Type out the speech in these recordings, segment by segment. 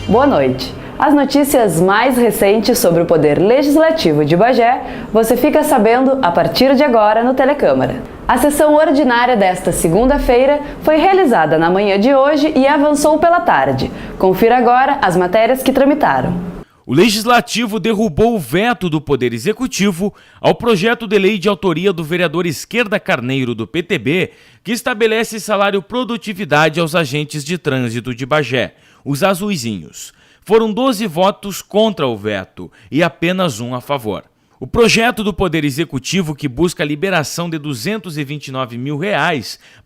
Boa noite. As notícias mais recentes sobre o Poder Legislativo de Bagé, você fica sabendo a partir de agora no Telecâmara. A sessão ordinária desta segunda-feira foi realizada na manhã de hoje e avançou pela tarde. Confira agora as matérias que tramitaram. O Legislativo derrubou o veto do Poder Executivo ao projeto de lei de autoria do vereador Esquerda Carneiro, do PTB, que estabelece salário produtividade aos agentes de trânsito de Bagé, os azuizinhos. Foram 12 votos contra o veto e apenas um a favor. O projeto do Poder Executivo, que busca a liberação de R$ 229 mil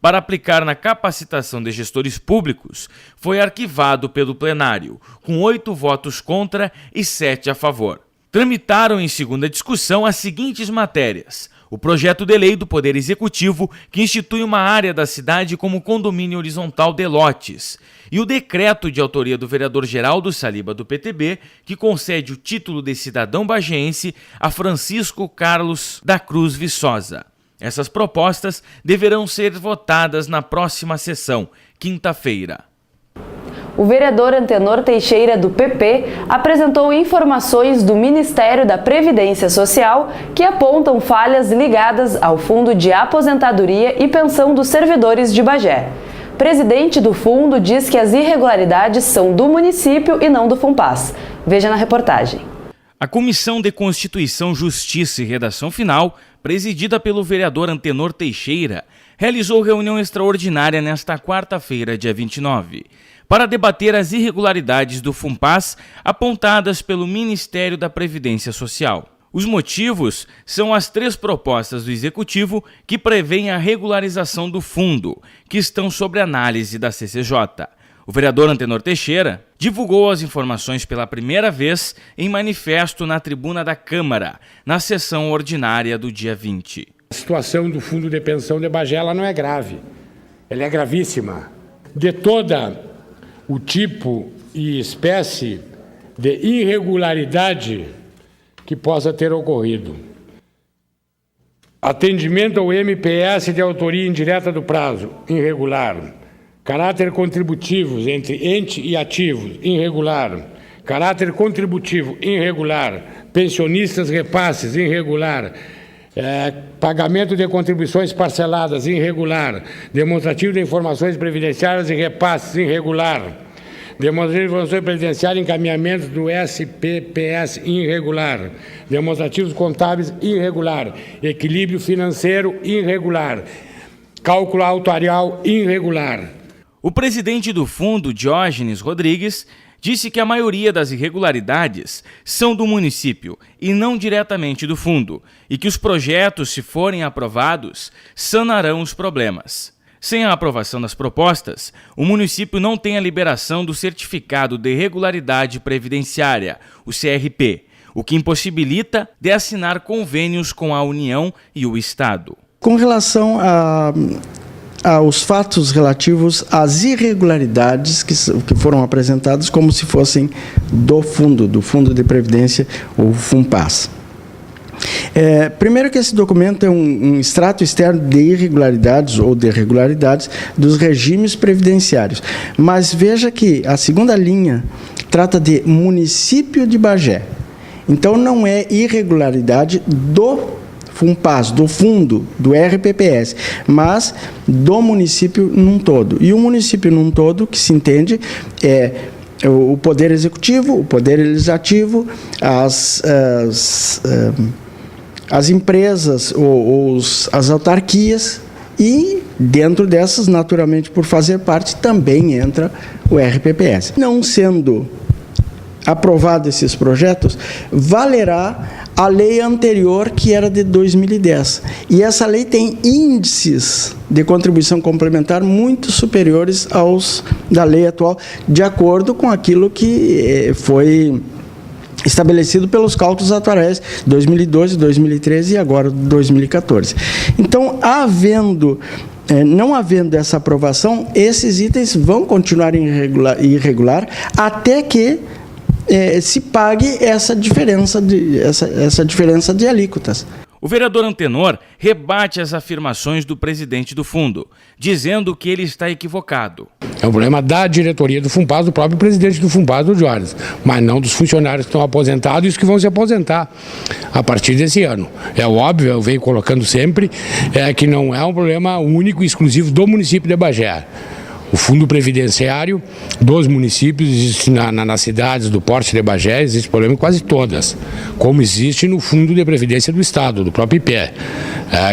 para aplicar na capacitação de gestores públicos, foi arquivado pelo plenário, com 8 votos contra e 7 a favor. Tramitaram em segunda discussão as seguintes matérias: o projeto de lei do Poder Executivo, que institui uma área da cidade como condomínio horizontal de lotes, e o decreto de autoria do vereador Geraldo Saliba, do PTB, que concede o título de cidadão bagiense a Francisco Carlos da Cruz Viçosa. Essas propostas deverão ser votadas na próxima sessão, quinta-feira. O vereador Antenor Teixeira, do PP, apresentou informações do Ministério da Previdência Social que apontam falhas ligadas ao Fundo de Aposentadoria e Pensão dos Servidores de Bagé. O presidente do fundo diz que as irregularidades são do município e não do FUNPAS. Veja na reportagem. A Comissão de Constituição, Justiça e Redação Final, presidida pelo vereador Antenor Teixeira, realizou reunião extraordinária nesta quarta-feira, dia 29, para debater as irregularidades do FUNPAS apontadas pelo Ministério da Previdência Social. Os motivos são as 3 propostas do Executivo que prevêem a regularização do fundo, que estão sobre análise da CCJ. O vereador Antenor Teixeira divulgou as informações pela primeira vez em manifesto na tribuna da Câmara, na sessão ordinária do dia 20. A situação do Fundo de Pensão de Bagé ela não é grave, ela é gravíssima. De toda o tipo e espécie de irregularidade que possa ter ocorrido. Atendimento ao MPS de autoria indireta do prazo, irregular. Caráter contributivos entre ente e ativos, irregular. Caráter contributivo, irregular. Pensionistas repasses, irregular. Pagamento de contribuições parceladas, irregular. Demonstrativo de informações previdenciárias e repasses, irregular. Demonstrativo de informações previdenciárias e encaminhamentos do SPPS, irregular. Demonstrativos contábeis, irregular. Equilíbrio financeiro, irregular. Cálculo autuarial, irregular. O presidente do fundo, Diógenes Rodrigues, disse que a maioria das irregularidades são do município e não diretamente do fundo, e que os projetos, se forem aprovados, sanarão os problemas. Sem a aprovação das propostas, o município não tem a liberação do Certificado de Regularidade Previdenciária, o CRP, o que impossibilita de assinar convênios com a União e o Estado. Com relação aos fatos relativos às irregularidades que foram apresentados como se fossem do Fundo de Previdência, ou FUNPAS. Primeiro que esse documento é um extrato externo de irregularidades ou de regularidades dos regimes previdenciários. Mas veja que a segunda linha trata de município de Bagé. Então não é irregularidade do FUNPAS, do fundo, do RPPS, mas do município num todo. E o município num todo, que se entende, é o Poder Executivo, o Poder Legislativo, as empresas ou as autarquias e, dentro dessas, naturalmente, por fazer parte, também entra o RPPS. Não sendo aprovado esses projetos, valerá a lei anterior, que era de 2010. E essa lei tem índices de contribuição complementar muito superiores aos da lei atual, de acordo com aquilo que foi estabelecido pelos cálculos atuais, 2012, 2013 e agora 2014. Então, não havendo essa aprovação, esses itens vão continuar irregular até que se pague essa diferença de alíquotas. O vereador Antenor rebate as afirmações do presidente do fundo, dizendo que ele está equivocado. É um problema da diretoria do FUNPAS, do próprio presidente do FUNPAS, do Jorge, mas não dos funcionários que estão aposentados e os que vão se aposentar a partir desse ano. É óbvio, eu venho colocando sempre, que não é um problema único e exclusivo do município de Bagé. O fundo previdenciário dos municípios existe nas cidades do porte de Bagé, existe problema em quase todas, como existe no fundo de previdência do Estado, do próprio IPE,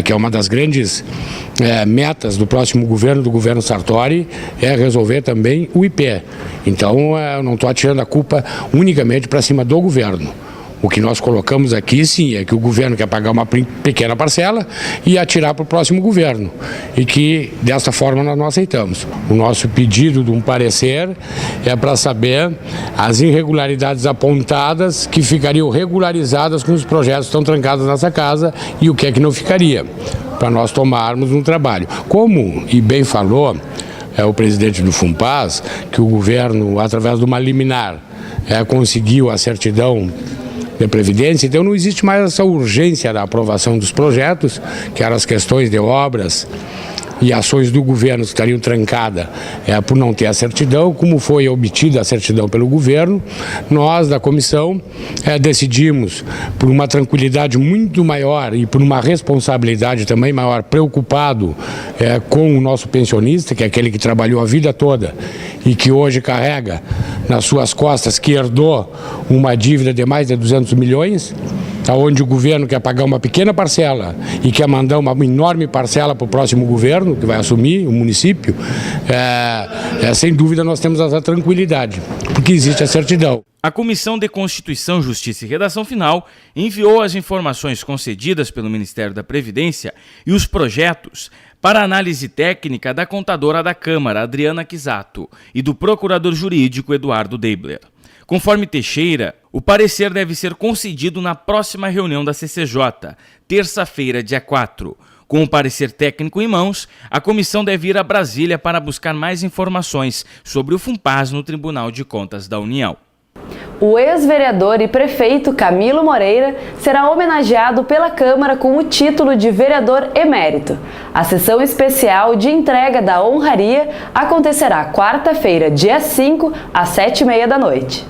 que é uma das grandes metas do próximo governo, do governo Sartori, é resolver também o IPE. Então, eu não estou atirando a culpa unicamente para cima do governo. O que nós colocamos aqui, sim, é que o governo quer pagar uma pequena parcela e atirar para o próximo governo. E que, dessa forma, nós não aceitamos. O nosso pedido de um parecer é para saber as irregularidades apontadas que ficariam regularizadas com os projetos que estão trancados nessa casa e o que é que não ficaria, para nós tomarmos um trabalho. Como, e bem falou, o presidente do FUNPAS, que o governo, através de uma liminar, conseguiu a certidão de previdência, então não existe mais essa urgência da aprovação dos projetos, que eram as questões de obras e ações do governo que estariam trancadas por não ter a certidão. Como foi obtida a certidão pelo governo, nós da comissão decidimos, por uma tranquilidade muito maior e por uma responsabilidade também maior, preocupado com o nosso pensionista, que é aquele que trabalhou a vida toda e que hoje carrega nas suas costas, que herdou uma dívida de mais de 200 milhões, onde o governo quer pagar uma pequena parcela e quer mandar uma enorme parcela para o próximo governo, que vai assumir, o município, sem dúvida nós temos essa tranquilidade, porque existe a certidão. A Comissão de Constituição, Justiça e Redação Final enviou as informações concedidas pelo Ministério da Previdência e os projetos para análise técnica da contadora da Câmara, Adriana Quisato, e do procurador jurídico, Eduardo Deibler. Conforme Teixeira, o parecer deve ser concedido na próxima reunião da CCJ, terça-feira, dia 4. Com o parecer técnico em mãos, a comissão deve ir a Brasília para buscar mais informações sobre o FUNPAS no Tribunal de Contas da União. O ex-vereador e prefeito Camilo Moreira será homenageado pela Câmara com o título de vereador emérito. A sessão especial de entrega da honraria acontecerá quarta-feira, dia 5, às 7h30 da noite.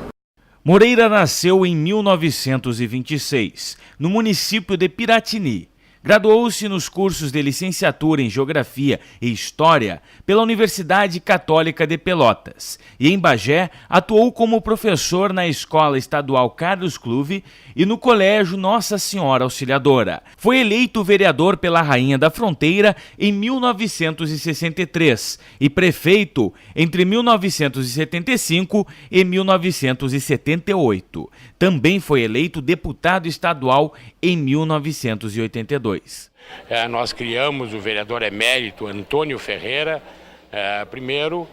Moreira nasceu em 1926, no município de Piratini. Graduou-se nos cursos de licenciatura em Geografia e História pela Universidade Católica de Pelotas e, em Bagé, atuou como professor na Escola Estadual Carlos Cluve e no Colégio Nossa Senhora Auxiliadora. Foi eleito vereador pela Rainha da Fronteira em 1963 e prefeito entre 1975 e 1978. Também foi eleito deputado estadual em 1982. Nós criamos o vereador emérito Antônio Ferreira, primeiro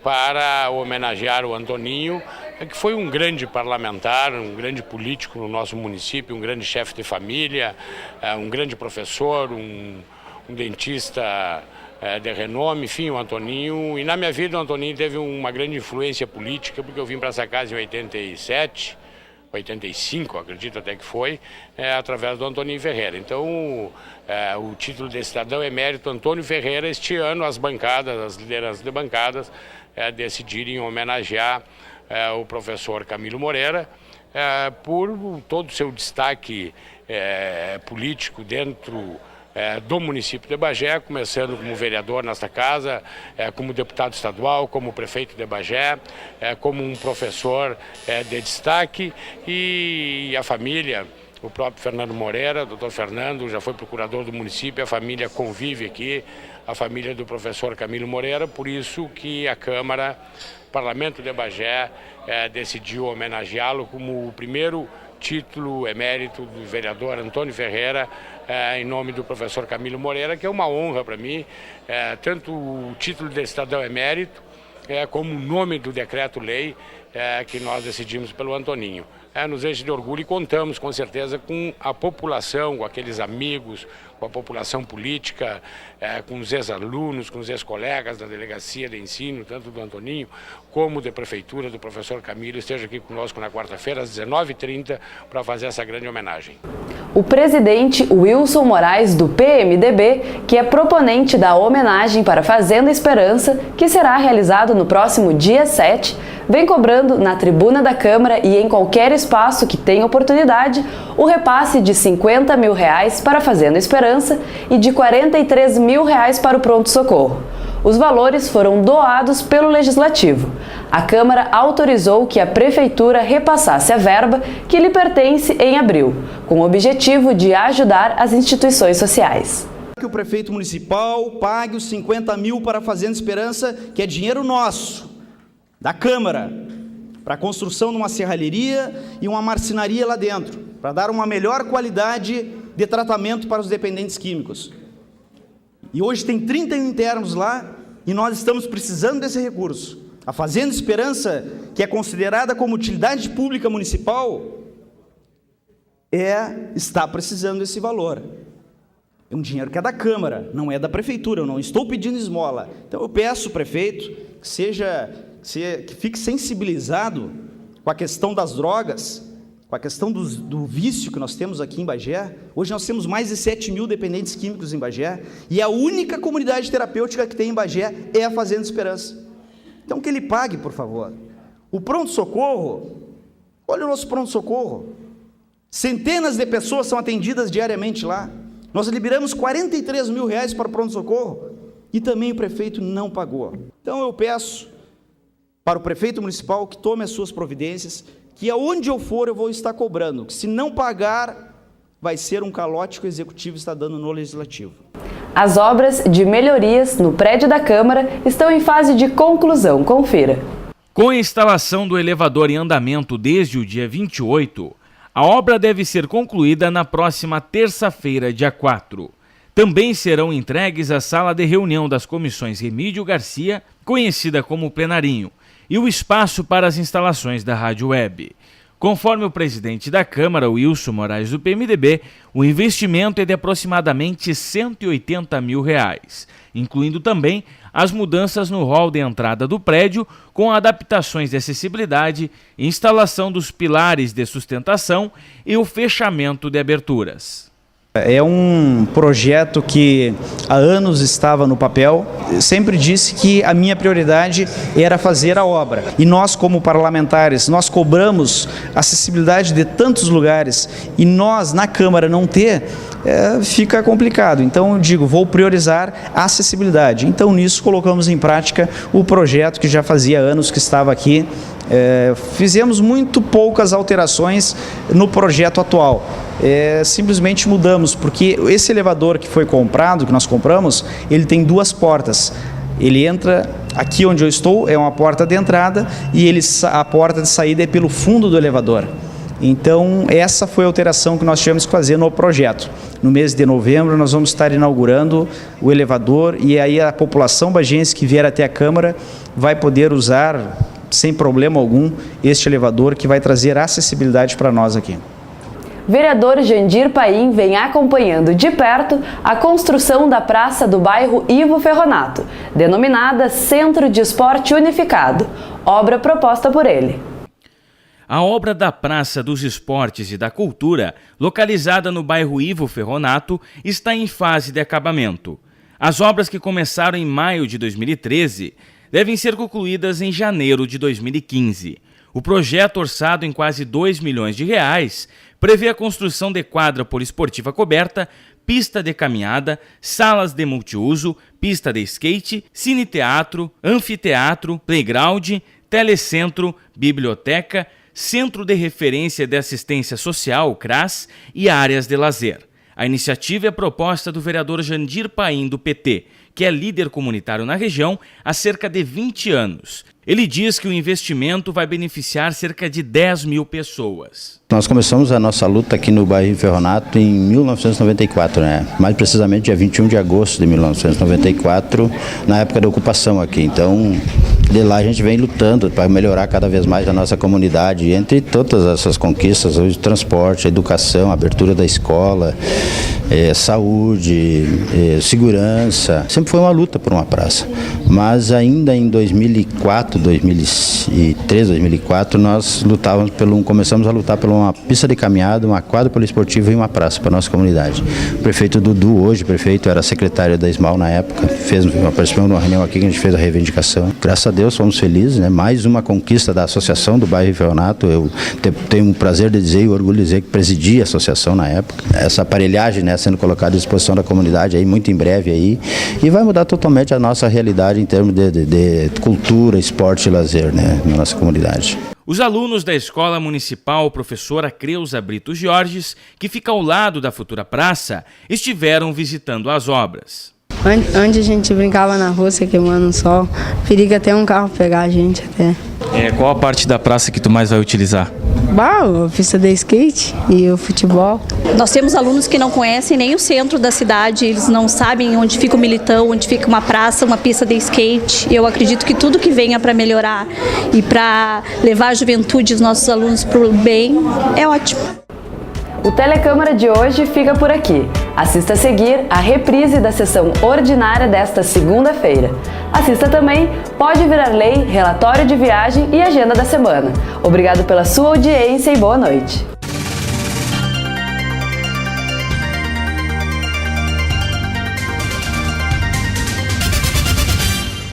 para homenagear o Antoninho, que foi um grande parlamentar, um grande político no nosso município, um grande chefe de família, um grande professor, um dentista de renome, enfim, o Antoninho. E na minha vida o Antoninho teve uma grande influência política, porque eu vim para essa casa em 85, acredito até que foi, através do Antoninho Ferreira. Então, o título de cidadão emérito Antônio Ferreira, este ano as bancadas, as lideranças de bancadas, decidirem homenagear o professor Camilo Moreira por todo o seu destaque político dentro do município de Bagé, começando como vereador nesta casa, como deputado estadual, como prefeito de Bagé, como um professor de destaque, e a família, o próprio Fernando Moreira, o doutor Fernando, já foi procurador do município, a família convive aqui, a família do professor Camilo Moreira, por isso que a Câmara, o Parlamento de Bagé, decidiu homenageá-lo como o primeiro título emérito do vereador Antônio Ferreira, em nome do professor Camilo Moreira, que é uma honra para mim, tanto o título de cidadão emérito, como o nome do decreto-lei que nós decidimos pelo Antoninho. Nos enche de orgulho e contamos com certeza com a população, com aqueles amigos, com a população política, com os ex-alunos, com os ex-colegas da delegacia de ensino, tanto do Antoninho como da prefeitura, do professor Camilo, esteja aqui conosco na quarta-feira às 19h30 para fazer essa grande homenagem. O presidente Wilson Moraes, do PMDB, que é proponente da homenagem para a Fazenda Esperança, que será realizado no próximo dia 7, vem cobrando na tribuna da Câmara e em qualquer espaço que tenha oportunidade o repasse de R$50 mil para a Fazenda Esperança e de R$43 mil para o pronto-socorro. Os valores foram doados pelo Legislativo. A Câmara autorizou que a Prefeitura repassasse a verba que lhe pertence em abril, com o objetivo de ajudar as instituições sociais. Que o prefeito municipal pague os 50 mil para a Fazenda Esperança, que é dinheiro nosso, da Câmara, para a construção de uma serralheria e uma marcenaria lá dentro, para dar uma melhor qualidade de tratamento para os dependentes químicos. E hoje tem 31 internos lá e nós estamos precisando desse recurso. A Fazenda Esperança, que é considerada como utilidade pública municipal, está precisando desse valor. É um dinheiro que é da Câmara, não é da Prefeitura, eu não estou pedindo esmola. Então eu peço, prefeito, que fique sensibilizado com a questão das drogas, com a questão do vício que nós temos aqui em Bagé. Hoje nós temos mais de 7 mil dependentes químicos em Bagé, e a única comunidade terapêutica que tem em Bagé é a Fazenda Esperança. Então que ele pague, por favor. O pronto-socorro, olha o nosso pronto-socorro, centenas de pessoas são atendidas diariamente lá. Nós liberamos R$43 mil para o pronto-socorro e também o prefeito não pagou. Então eu peço para o prefeito municipal que tome as suas providências, que aonde eu for eu vou estar cobrando, que se não pagar vai ser um calote que o Executivo está dando no Legislativo. As obras de melhorias no prédio da Câmara estão em fase de conclusão. Confira. Com a instalação do elevador em andamento desde o dia 28, a obra deve ser concluída na próxima terça-feira, dia 4. Também serão entregues a sala de reunião das comissões Remídio Garcia, conhecida como Plenarinho, e o espaço para as instalações da Rádio Web. Conforme o presidente da Câmara, Wilson Moraes, do PMDB, o investimento é de aproximadamente R$180 mil, incluindo também as mudanças no hall de entrada do prédio, com adaptações de acessibilidade, instalação dos pilares de sustentação e o fechamento de aberturas. É um projeto que há anos estava no papel. Eu sempre disse que a minha prioridade era fazer a obra. E nós, como parlamentares, nós cobramos acessibilidade de tantos lugares e nós, na Câmara, não ter, fica complicado. Então, eu digo, vou priorizar a acessibilidade. Então, nisso, colocamos em prática o projeto que já fazia anos que estava aqui. Fizemos muito poucas alterações no projeto atual. Simplesmente mudamos, porque esse elevador que foi comprado, que nós compramos, ele tem duas portas. Ele entra aqui onde eu estou, é uma porta de entrada, e a porta de saída é pelo fundo do elevador. Então, essa foi a alteração que nós tivemos que fazer no projeto. No mês de novembro, nós vamos estar inaugurando o elevador, e aí a população bagiense que vier até a Câmara vai poder usar, sem problema algum, este elevador que vai trazer acessibilidade para nós aqui. Vereador Jandir Paim vem acompanhando de perto a construção da praça do bairro Ivo Ferronato, denominada Centro de Esporte Unificado, obra proposta por ele. A obra da Praça dos Esportes e da Cultura, localizada no bairro Ivo Ferronato, está em fase de acabamento. As obras, que começaram em maio de 2013, devem ser concluídas em janeiro de 2015. O projeto, orçado em quase R$2 milhões, prevê a construção de quadra poliesportiva coberta, pista de caminhada, salas de multiuso, pista de skate, cine-teatro, anfiteatro, playground, telecentro, biblioteca, Centro de Referência de Assistência Social, CRAS, e áreas de lazer. A iniciativa é proposta do vereador Jandir Paim, do PT, que é líder comunitário na região há cerca de 20 anos. Ele diz que o investimento vai beneficiar cerca de 10 mil pessoas. Nós começamos a nossa luta aqui no bairro Ferronato em 1994, mais precisamente dia 21 de agosto de 1994, na época da ocupação aqui. Então, de lá a gente vem lutando para melhorar cada vez mais a nossa comunidade, entre todas essas conquistas, o transporte, a educação, a abertura da escola, saúde, segurança. Sempre foi uma luta por uma praça, Mas ainda em 2004, 2003, 2004, nós começamos a lutar por uma pista de caminhada, uma quadra poliesportiva e uma praça para a nossa comunidade. O prefeito Dudu, hoje prefeito, era secretário da SMAL na época, participamos de uma reunião aqui que a gente fez a reivindicação. Graças a Deus fomos felizes, né? Mais uma conquista da associação do bairro Ferronato. Eu tenho o prazer de dizer e o orgulho de dizer que presidi a associação na época. Essa aparelhagem, né, sendo colocada à disposição da comunidade aí muito em breve aí, e vai mudar totalmente a nossa realidade em termos de cultura, esporte e lazer, né, na nossa comunidade. Os alunos da Escola Municipal Professora Creuza Brito Jorges, que fica ao lado da futura praça, estiveram visitando as obras. Onde a gente brincava na rua, se queimando o sol, periga até um carro pegar a gente até. Qual a parte da praça que tu mais vai utilizar? A pista de skate e o futebol. Nós temos alunos que não conhecem nem o centro da cidade, eles não sabem onde fica o Militão, onde fica uma praça, uma pista de skate. Eu acredito que tudo que venha para melhorar e para levar a juventude e os nossos alunos para o bem é ótimo. O Telecâmara de hoje fica por aqui. Assista a seguir a reprise da sessão ordinária desta segunda-feira. Assista também Pode Virar Lei, Relatório de Viagem e Agenda da Semana. Obrigado pela sua audiência e boa noite.